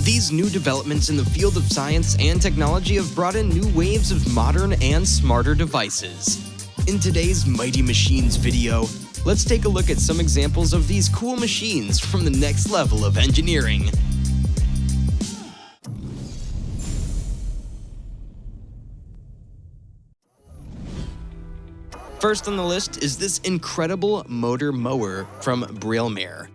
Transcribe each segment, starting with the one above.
These new developments in the field of science and technology have brought in new waves of modern and smarter devices. In today's Mighty Machines video, let's take a look at some examples of these cool machines from the next level of engineering. First on the list is this incredible motor mower from Brillmere.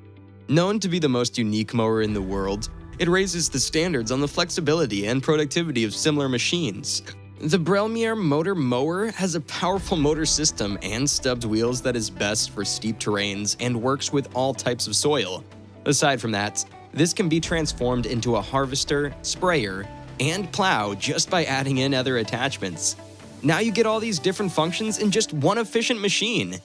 Known to be the most unique mower in the world, it raises the standards on the flexibility and productivity of similar machines. The Brillmere motor mower has a powerful motor system and stubbed wheels that is best for steep terrains and works with all types of soil. Aside from that, this can be transformed into a harvester, sprayer, and plow just by adding in other attachments. Now you get all these different functions in just one efficient machine.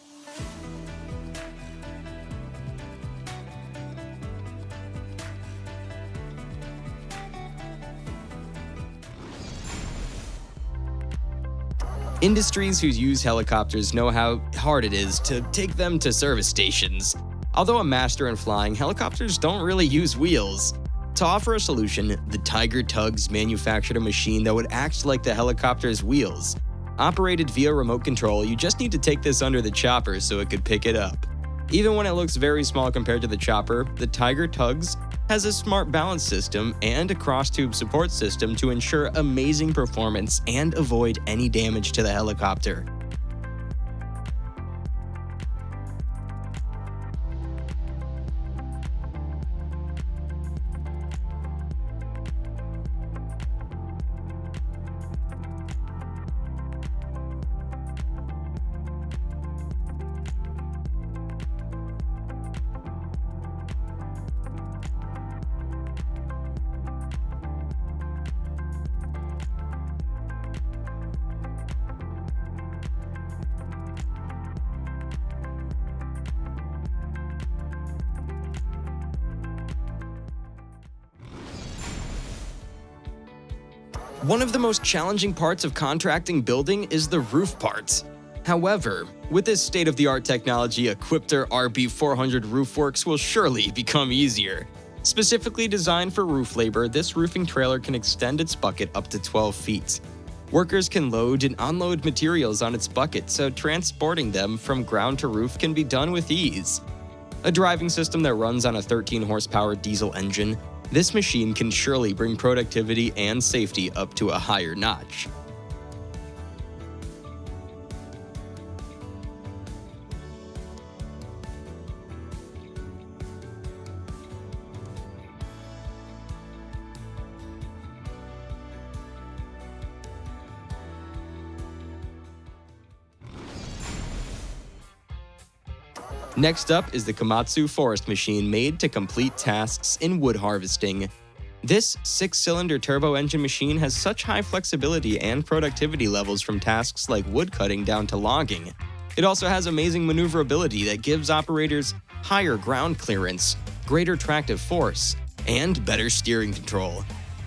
Industries who use helicopters know how hard it is to take them to service stations. Although a master in flying, helicopters don't really use wheels. To offer a solution, the Tiger Tugs manufactured a machine that would act like the helicopter's wheels. Operated via remote control, you just need to take this under the chopper so it could pick it up. Even when it looks very small compared to the chopper, the Tiger Tugs has a smart balance system and a cross-tube support system to ensure amazing performance and avoid any damage to the helicopter. One of the most challenging parts of contracting building is the roof parts. However, with this state-of-the-art technology, a Quipter RB400 Roofworks will surely become easier. Specifically designed for roof labor, this roofing trailer can extend its bucket up to 12 feet. Workers can load and unload materials on its bucket, so transporting them from ground to roof can be done with ease. A driving system that runs on a 13-horsepower diesel engine, this machine can surely bring productivity and safety up to a higher notch. Next up is the Komatsu forest machine made to complete tasks in wood harvesting. This 6-cylinder turbo engine machine has such high flexibility and productivity levels from tasks like wood cutting down to logging. It also has amazing maneuverability that gives operators higher ground clearance, greater tractive force, and better steering control.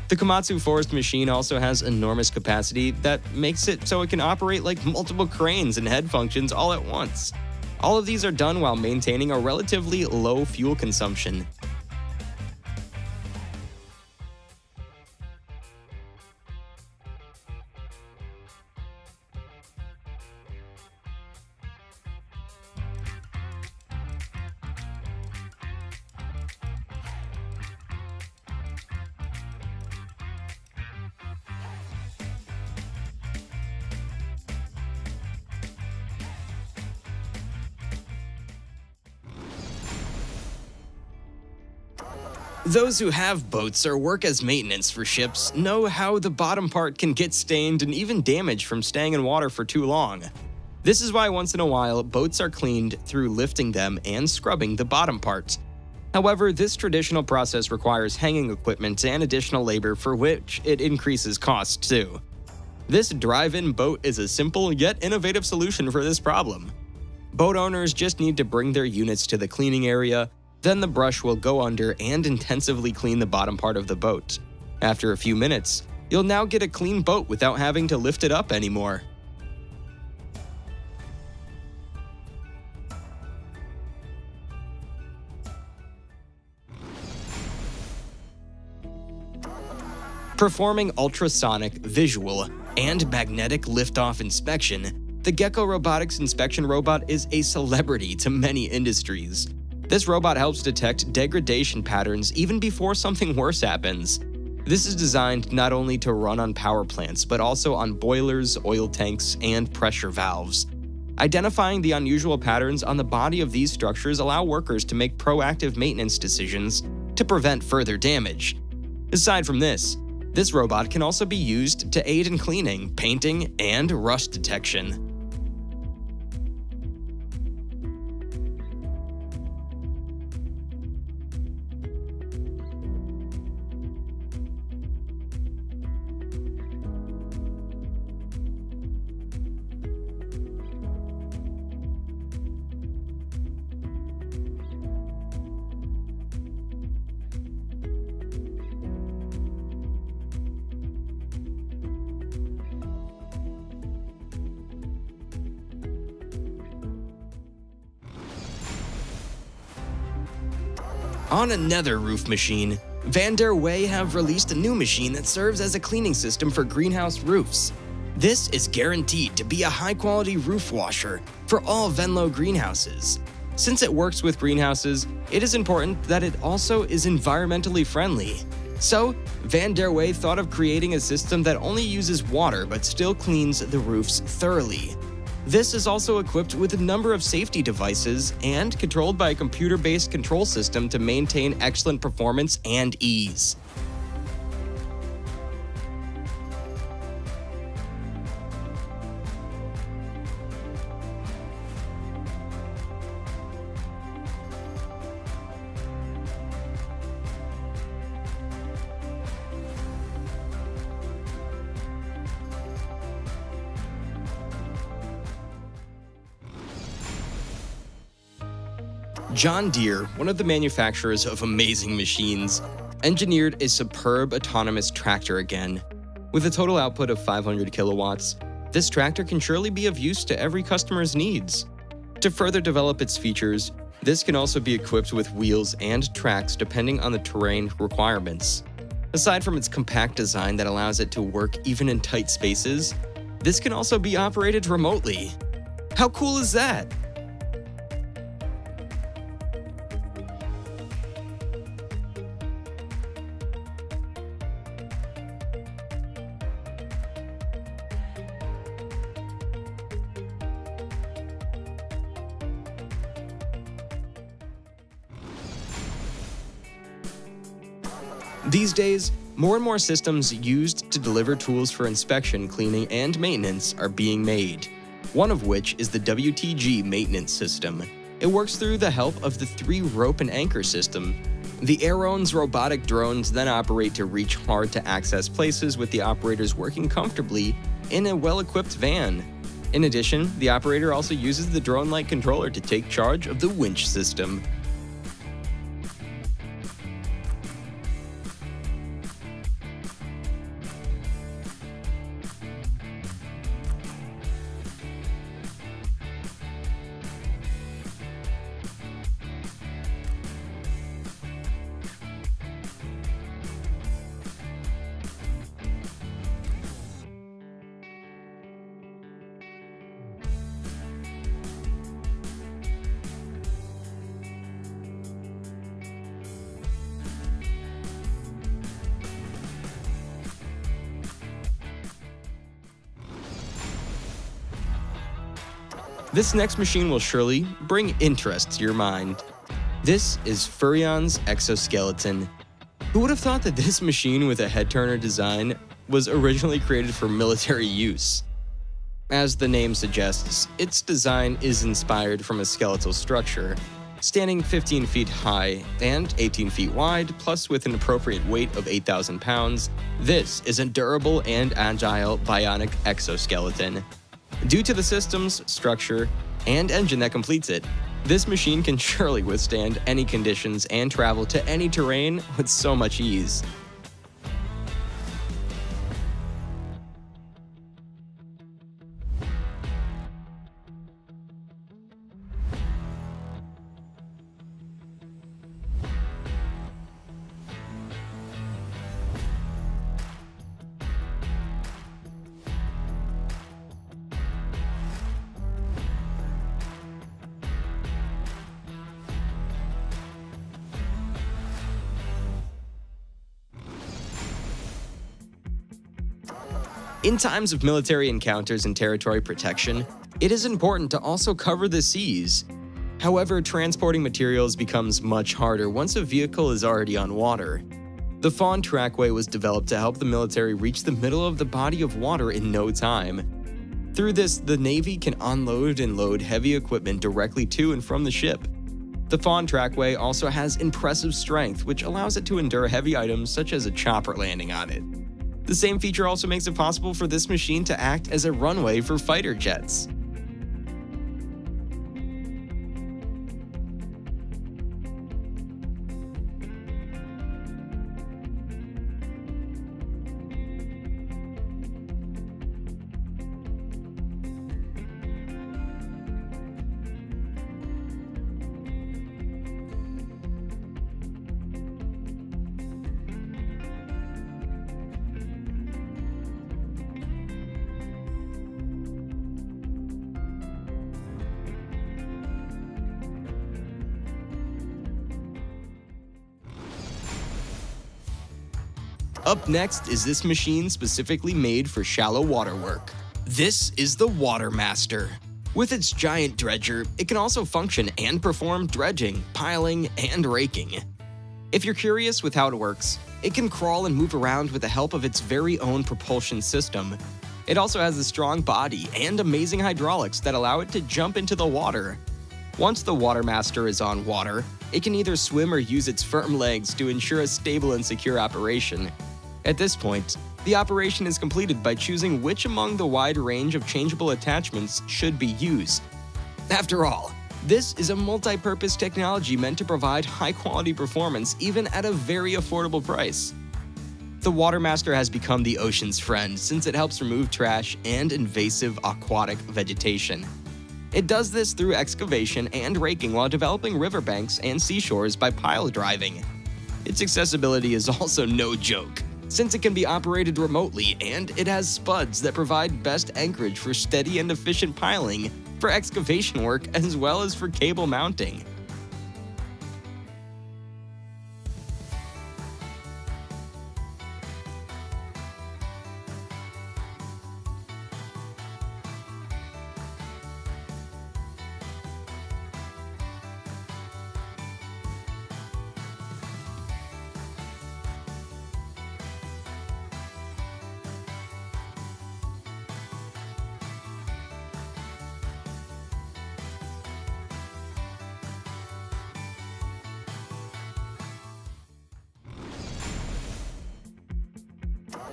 The Komatsu forest machine also has enormous capacity that makes it so it can operate like multiple cranes and head functions all at once. All of these are done while maintaining a relatively low fuel consumption. Those who have boats or work as maintenance for ships know how the bottom part can get stained and even damaged from staying in water for too long. This is why once in a while, boats are cleaned through lifting them and scrubbing the bottom part. However, this traditional process requires hanging equipment and additional labor for which it increases cost too. This drive-in boat is a simple yet innovative solution for this problem. Boat owners just need to bring their units to the cleaning area. Then the brush will go under and intensively clean the bottom part of the boat. After a few minutes, you'll now get a clean boat without having to lift it up anymore. Performing ultrasonic, visual, and magnetic liftoff inspection, the Gecko Robotics inspection robot is a celebrity to many industries. This robot helps detect degradation patterns even before something worse happens. This is designed not only to run on power plants, but also on boilers, oil tanks, and pressure valves. Identifying the unusual patterns on the body of these structures allow workers to make proactive maintenance decisions to prevent further damage. Aside from this robot can also be used to aid in cleaning, painting, and rust detection. On another roof machine, Van der Wey have released a new machine that serves as a cleaning system for greenhouse roofs. This is guaranteed to be a high-quality roof washer for all Venlo greenhouses. Since it works with greenhouses, it is important that it also is environmentally friendly. So, Van der Wey thought of creating a system that only uses water but still cleans the roofs thoroughly. This is also equipped with a number of safety devices and controlled by a computer-based control system to maintain excellent performance and ease. John Deere, one of the manufacturers of amazing machines, engineered a superb autonomous tractor again. With a total output of 500 kilowatts, this tractor can surely be of use to every customer's needs. To further develop its features, this can also be equipped with wheels and tracks depending on the terrain requirements. Aside from its compact design that allows it to work even in tight spaces, this can also be operated remotely. How cool is that? These days, more and more systems used to deliver tools for inspection, cleaning, and maintenance are being made, one of which is the WTG maintenance system. It works through the help of the 3-rope and anchor system. The Aeron's robotic drones then operate to reach hard-to-access places with the operators working comfortably in a well-equipped van. In addition, the operator also uses the drone-like controller to take charge of the winch system. This next machine will surely bring interest to your mind. This is Furrion's exoskeleton. Who would have thought that this machine with a head-turner design was originally created for military use? As the name suggests, its design is inspired from a skeletal structure, standing 15 feet high and 18 feet wide, plus with an appropriate weight of 8,000 pounds. This is a durable and agile bionic exoskeleton. Due to the system's structure and engine that completes it, this machine can surely withstand any conditions and travel to any terrain with so much ease. In times of military encounters and territory protection, it is important to also cover the seas. However, transporting materials becomes much harder once a vehicle is already on water. The Fawn Trackway was developed to help the military reach the middle of the body of water in no time. Through this, the Navy can unload and load heavy equipment directly to and from the ship. The Fawn Trackway also has impressive strength, which allows it to endure heavy items such as a chopper landing on it. The same feature also makes it possible for this machine to act as a runway for fighter jets. Up next is this machine specifically made for shallow water work. This is the Watermaster. With its giant dredger, it can also function and perform dredging, piling, and raking. If you're curious with how it works, it can crawl and move around with the help of its very own propulsion system. It also has a strong body and amazing hydraulics that allow it to jump into the water. Once the Watermaster is on water, it can either swim or use its firm legs to ensure a stable and secure operation. At this point, the operation is completed by choosing which among the wide range of changeable attachments should be used. After all, this is a multi-purpose technology meant to provide high-quality performance even at a very affordable price. The Watermaster has become the ocean's friend since it helps remove trash and invasive aquatic vegetation. It does this through excavation and raking while developing riverbanks and seashores by pile driving. Its accessibility is also no joke, since it can be operated remotely and it has spuds that provide best anchorage for steady and efficient piling, for excavation work, as well as for cable mounting.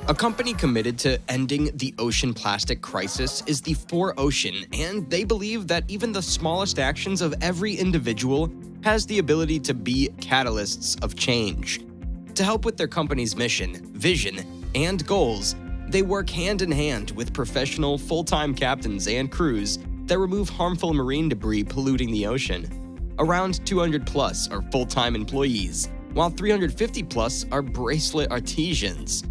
A company committed to ending the ocean plastic crisis is the 4Ocean, and they believe that even the smallest actions of every individual has the ability to be catalysts of change. To help with their company's mission, vision, and goals, they work hand in hand with professional full-time captains and crews that remove harmful marine debris polluting the ocean. Around 200 plus are full-time employees, while 350 plus are bracelet artisans.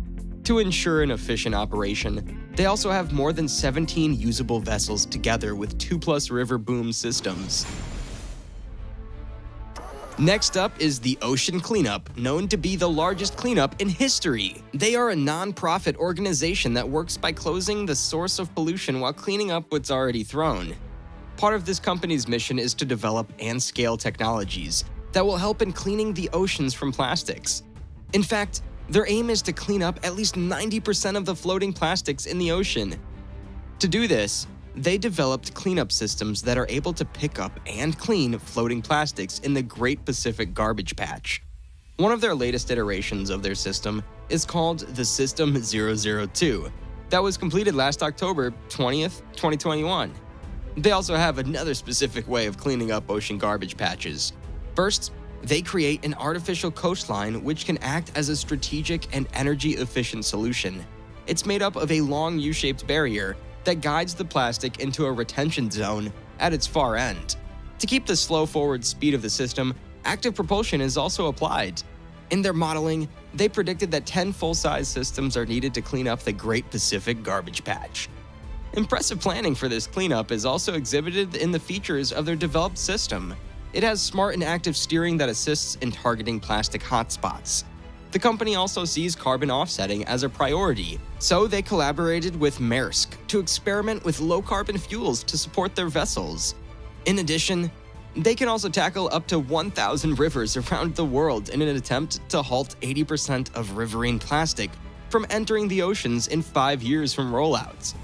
To ensure an efficient operation, they also have more than 17 usable vessels together with 2+ river boom systems. Next up is the Ocean Cleanup, known to be the largest cleanup in history. They are a non-profit organization that works by closing the source of pollution while cleaning up what's already thrown. Part of this company's mission is to develop and scale technologies that will help in cleaning the oceans from plastics. In fact, their aim is to clean up at least 90% of the floating plastics in the ocean. To do this, they developed cleanup systems that are able to pick up and clean floating plastics in the Great Pacific Garbage Patch. One of their latest iterations of their system is called the System 002, that was completed last October 20th, 2021. They also have another specific way of cleaning up ocean garbage patches. First, they create an artificial coastline which can act as a strategic and energy-efficient solution. It's made up of a long U-shaped barrier that guides the plastic into a retention zone at its far end. To keep the slow forward speed of the system, active propulsion is also applied. In their modeling, they predicted that 10 full-size systems are needed to clean up the Great Pacific Garbage Patch. Impressive planning for this cleanup is also exhibited in the features of their developed system. It has smart and active steering that assists in targeting plastic hotspots. The company also sees carbon offsetting as a priority, so they collaborated with Maersk to experiment with low-carbon fuels to support their vessels. In addition, they can also tackle up to 1,000 rivers around the world in an attempt to halt 80% of riverine plastic from entering the oceans in 5 years from rollouts.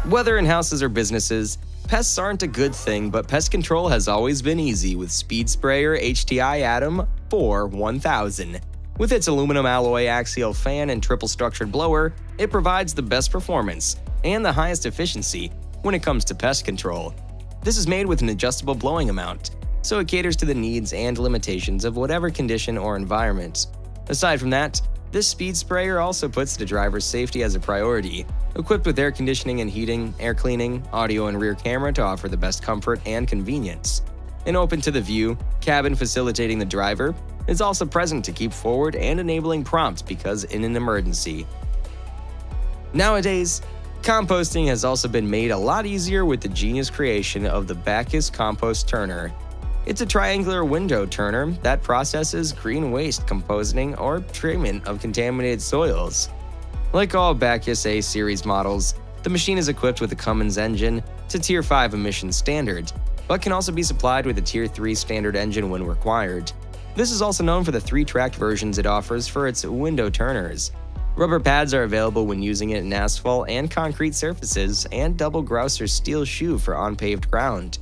Whether in houses or businesses, pests aren't a good thing, but pest control has always been easy with Speed Sprayer HTI Atom 4-1000. With its aluminum alloy axial fan and triple structured blower, it provides the best performance and the highest efficiency when it comes to pest control. This is made with an adjustable blowing amount, so it caters to the needs and limitations of whatever condition or environment. Aside from that, this speed sprayer also puts the driver's safety as a priority, equipped with air conditioning and heating, air cleaning, audio and rear camera to offer the best comfort and convenience. An open to the view cabin facilitating the driver is also present to keep forward and enabling prompt because in an emergency. Nowadays, composting has also been made a lot easier with the genius creation of the Bacchus Compost Turner. It's a triangular window turner that processes green waste composting or treatment of contaminated soils. Like all Bacchus A series models, the machine is equipped with a Cummins engine to Tier 5 emission standard, but can also be supplied with a Tier 3 standard engine when required. This is also known for the 3-tracked versions it offers for its window turners. Rubber pads are available when using it in asphalt and concrete surfaces, and double Grouser steel shoe for unpaved ground.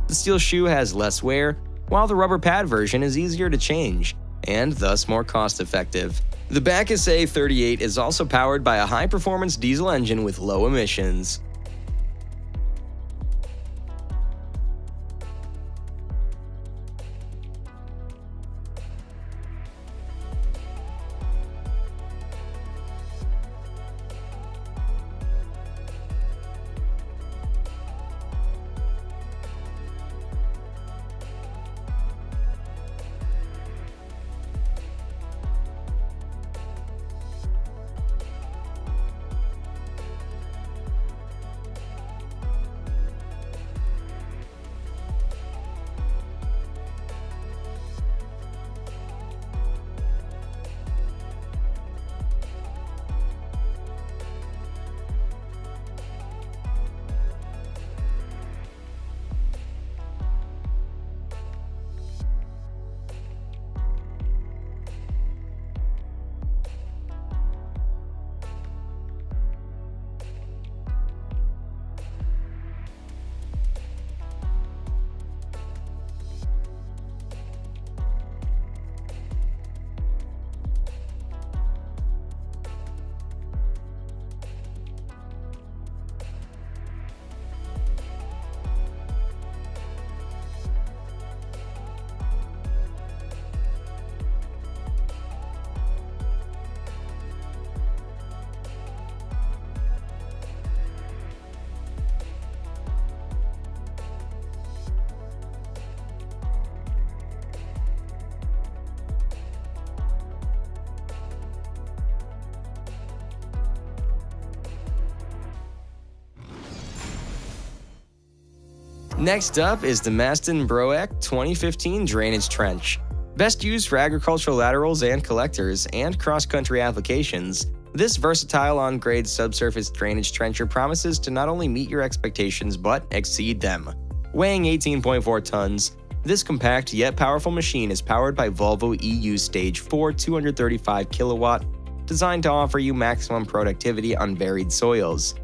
The steel shoe has less wear, while the rubber pad version is easier to change, and thus more cost-effective. The Bacchus A38 is also powered by a high-performance diesel engine with low emissions. Next up is the Maston Broek 2015 Drainage Trench. Best used for agricultural laterals and collectors and cross-country applications, this versatile on-grade subsurface drainage trencher promises to not only meet your expectations but exceed them. Weighing 18.4 tons, this compact yet powerful machine is powered by Volvo EU Stage 4 235 kilowatt, designed to offer you maximum productivity on varied soils.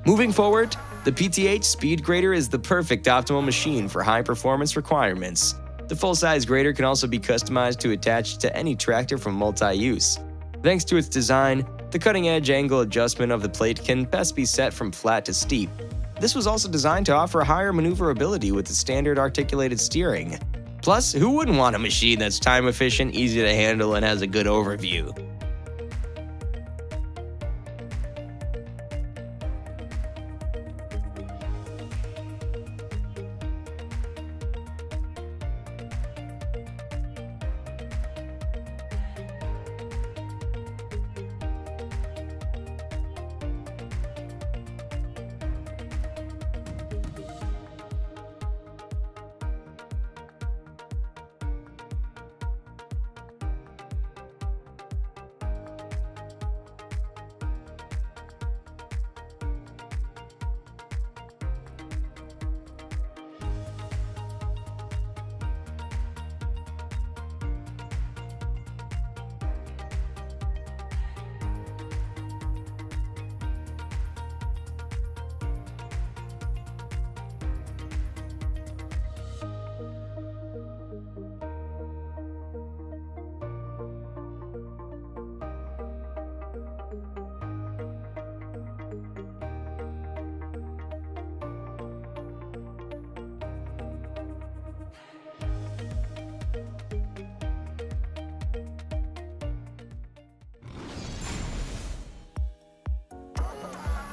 Moving forward, the PTH Speed Grader is the perfect optimal machine for high-performance requirements. The full-size grader can also be customized to attach to any tractor from multi-use. Thanks to its design, the cutting-edge angle adjustment of the plate can best be set from flat to steep. This was also designed to offer higher maneuverability with the standard articulated steering. Plus, who wouldn't want a machine that's time-efficient, easy to handle, and has a good overview?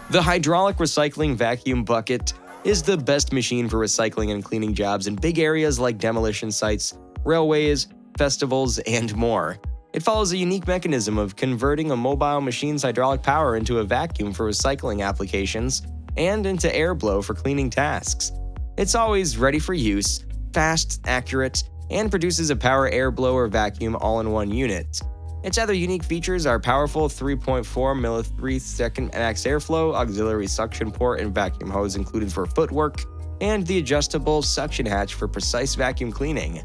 The hydraulic recycling vacuum bucket is the best machine for recycling and cleaning jobs in big areas like demolition sites, railways, festivals, and more. It follows a unique mechanism of converting a mobile machine's hydraulic power into a vacuum for recycling applications and into airflow for cleaning tasks. It's always ready for use, fast, accurate, and produces a power air blower vacuum all in one unit. Its other unique features are powerful 3.4 millisecond max airflow, auxiliary suction port and vacuum hose included for footwork, and the adjustable suction hatch for precise vacuum cleaning.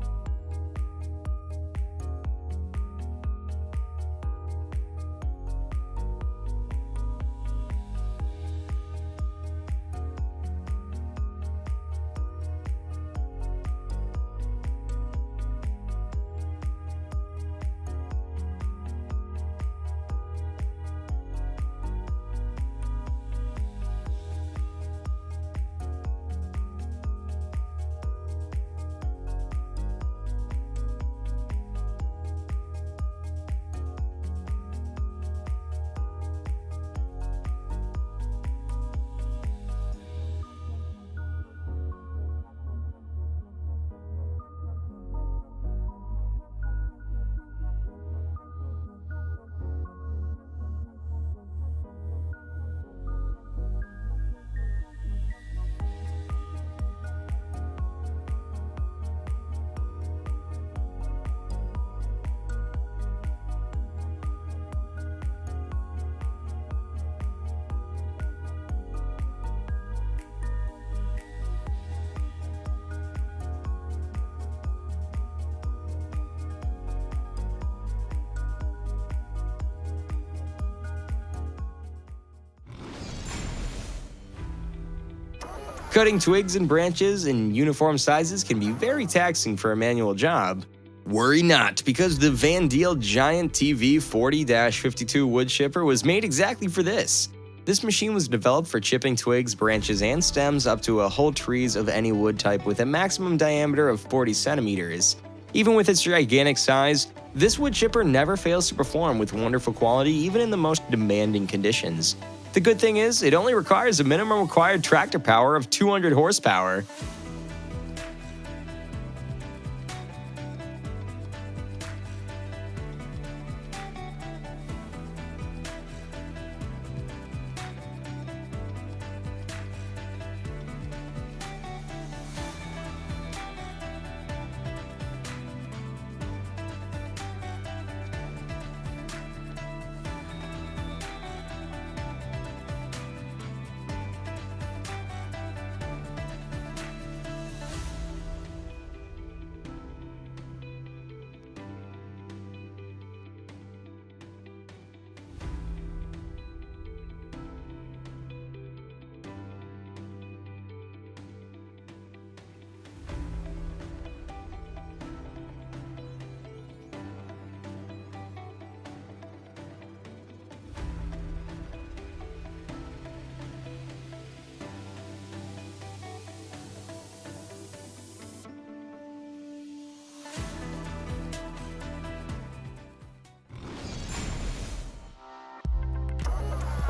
Cutting twigs and branches in uniform sizes can be very taxing for a manual job. Worry not, because the Van Deel Giant TV 40-52 wood chipper was made exactly for this. This machine was developed for chipping twigs, branches, and stems up to whole trees of any wood type with a maximum diameter of 40 centimeters. Even with its gigantic size, this wood chipper never fails to perform with wonderful quality even in the most demanding conditions. The good thing is, it only requires a minimum required tractor power of 200 horsepower.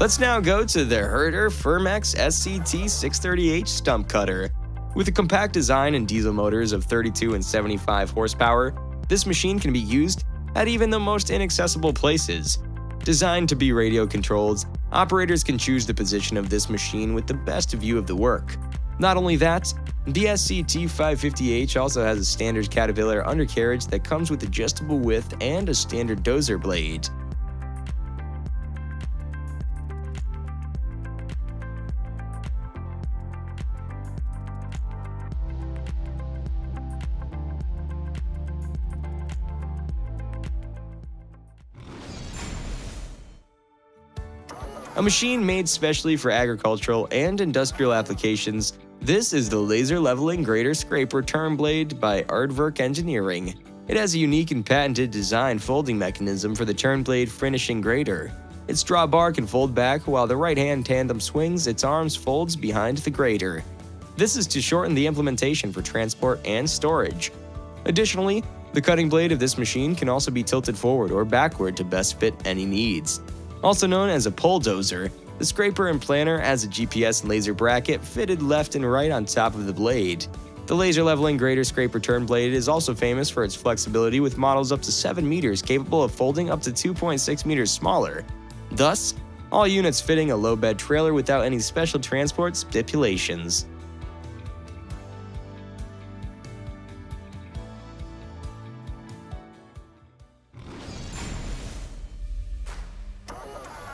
Let's now go to the Herder Firmex SCT630H stump cutter. With a compact design and diesel motors of 32 and 75 horsepower, this machine can be used at even the most inaccessible places. Designed to be radio controlled, operators can choose the position of this machine with the best view of the work. Not only that, the SCT550H also has a standard Caterpillar undercarriage that comes with adjustable width and a standard dozer blade. A machine made specially for agricultural and industrial applications, this is the Laser Leveling Grader Scraper Turn Blade by Aardvark Engineering. It has a unique and patented design folding mechanism for the turn blade finishing grader. Its drawbar can fold back while the right-hand tandem swings its arms folds behind the grader. This is to shorten the implementation for transport and storage. Additionally, the cutting blade of this machine can also be tilted forward or backward to best fit any needs. Also known as a pole dozer, the scraper and planter has a GPS and laser bracket fitted left and right on top of the blade. The Laser Leveling Grader Scraper Turn Blade is also famous for its flexibility with models up to 7 meters capable of folding up to 2.6 meters smaller. Thus, all units fitting a low-bed trailer without any special transport stipulations.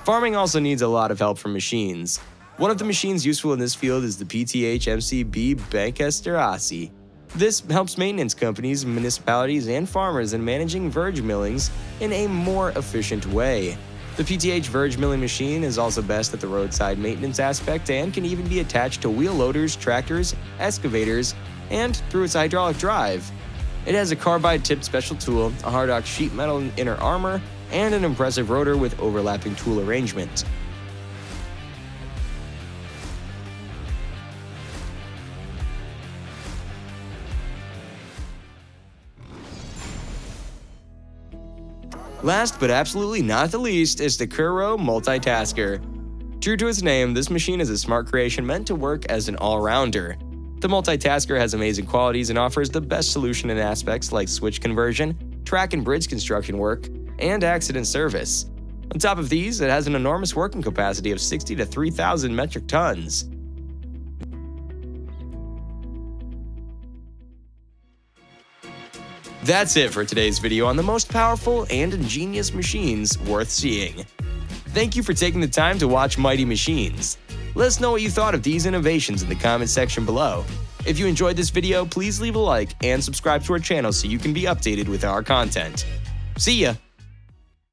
Farming also needs a lot of help from machines. One of the machines useful in this field is the PTH MCB Bankesterasi. This helps maintenance companies, municipalities, and farmers in managing verge millings in a more efficient way. The PTH verge milling machine is also best at the roadside maintenance aspect and can even be attached to wheel loaders, tractors, excavators, and through its hydraulic drive. It has a carbide-tipped special tool, a hard-ox sheet metal inner armor, and an impressive rotor with overlapping tool arrangement. Last but absolutely not the least is the Kuro Multitasker. True to its name, this machine is a smart creation meant to work as an all-rounder. The Multitasker has amazing qualities and offers the best solution in aspects like switch conversion, track and bridge construction work, and accident service. On top of these, it has an enormous working capacity of 60 to 3,000 metric tons. That's it for today's video on the most powerful and ingenious machines worth seeing. Thank you for taking the time to watch Mighty Machines. Let us know what you thought of these innovations in the comment section below. If you enjoyed this video, please leave a like and subscribe to our channel so you can be updated with our content. See ya!